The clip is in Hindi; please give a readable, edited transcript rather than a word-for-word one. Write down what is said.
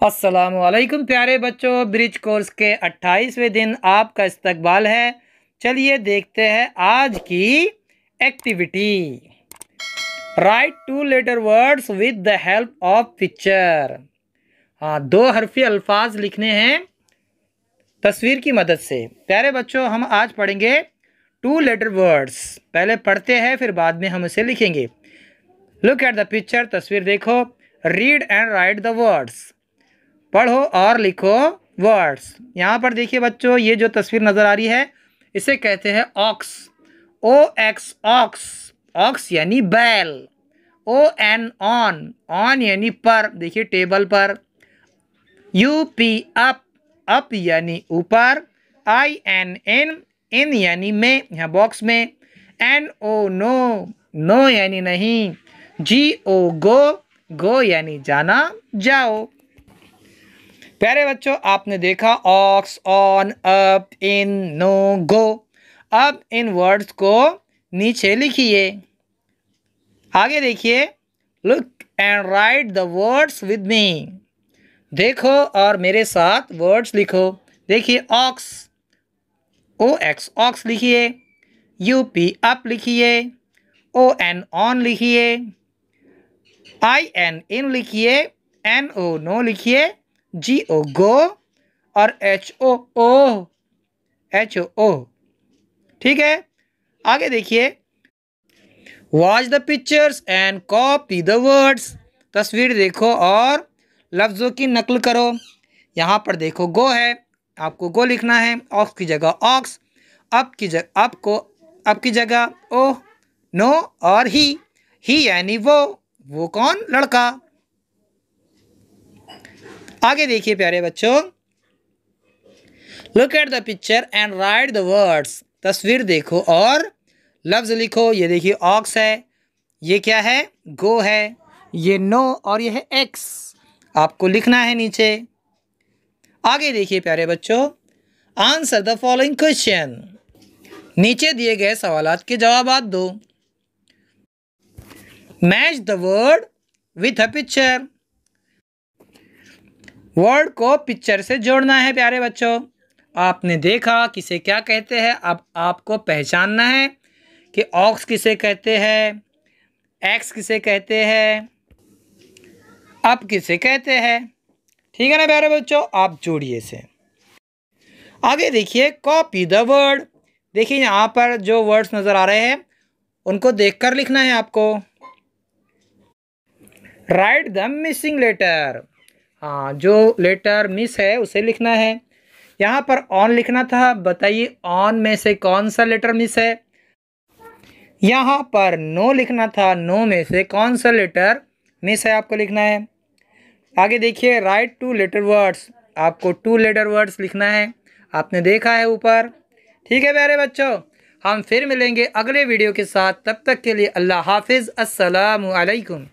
अस्सलामुअलैकुम प्यारे बच्चों, ब्रिज कोर्स के 28वें दिन आपका इस्तकबाल है। चलिए देखते हैं आज की activity. Write two letter words with the help of picture. हाँ, दो हरफी अल्फाज लिखने हैं तस्वीर की मदद से। प्यारे बच्चों, हम आज पढ़ेंगे टू लेटर वर्ड्स। पहले पढ़ते हैं, फिर बाद में हम उसे लिखेंगे। लुक एट द पिक्चर, तस्वीर देखो। Read and write the words, पढ़ो और लिखो वर्ड्स। यहाँ पर देखिए बच्चों, ये जो तस्वीर नज़र आ रही है इसे कहते हैं aux. O X aux, aux यानी बैल। ओ एन ऑन, ऑन यानी पर, देखिए टेबल पर। यू पी अप, अप यानी ऊपर। आई एन इन, इन यानी में, यहाँ बॉक्स में। एन ओ नो, नो यानी नहीं। जी ओ गो, गो यानी जाना, जाओ। प्यारे बच्चों, आपने देखा ox, on, up, in, no, go. अब इन वर्ड्स को नीचे लिखिए। आगे देखिए। Look and write the words with me. देखो और मेरे साथ वर्ड्स लिखो। देखिए ऑक्स, ओ एक्स ऑक्स लिखिए। यू पी अप लिखिए। ओ एन ऑन लिखिए। आई एन इन लिखिए। एन ओ नो लिखिए। जी ओ गो और एच ओ ओ, एच ओ ओ। ठीक है, आगे देखिए। Watch the pictures and copy the words. तस्वीर देखो और लफ्ज़ों की नकल करो। यहाँ पर देखो गो है, आपको गो लिखना है। ऑक्स की जगह ऑक्स, अप की जगह अप को, अप की जगह ओ, नो और ही यानी वो कौन? लड़का। आगे देखिए प्यारे बच्चों। Look at the picture and write the words. तस्वीर देखो और लफ्ज़ लिखो। ये देखिए ऑक्स है, ये क्या है? गो है। ये नो और ये है एक्स, आपको लिखना है नीचे। आगे देखिए प्यारे बच्चों। Answer the following question. नीचे दिए गए सवालात के जवाब दो। Match the word with a picture. Word को पिक्चर से जोड़ना है प्यारे बच्चों। आपने देखा किसे क्या कहते हैं, अब आपको पहचानना है कि ऑक्स किसे कहते हैं, एक्स किसे कहते हैं, अप किसे कहते हैं। ठीक है ना प्यारे बच्चों, आप जोड़िए इसे। आगे देखिए कॉपी द वर्ड। देखिए यहाँ पर जो वर्ड्स नज़र आ रहे हैं उनको देखकर लिखना है आपको। Write the missing letter. हाँ, जो लेटर मिस है उसे लिखना है। यहाँ पर ऑन लिखना था, बताइए ऑन में से कौन सा लेटर मिस है। यहाँ पर नो लिखना था, नो में से कौन सा लेटर मिस है, आपको लिखना है। आगे देखिए राइट टू लेटर वर्ड्स, आपको टू लेटर वर्ड्स लिखना है। आपने देखा है ऊपर। ठीक है प्यारे बच्चों, हम फिर मिलेंगे अगले वीडियो के साथ। तब तक के लिए अल्लाह हाफिज़, अस्सलामु अलैकुम।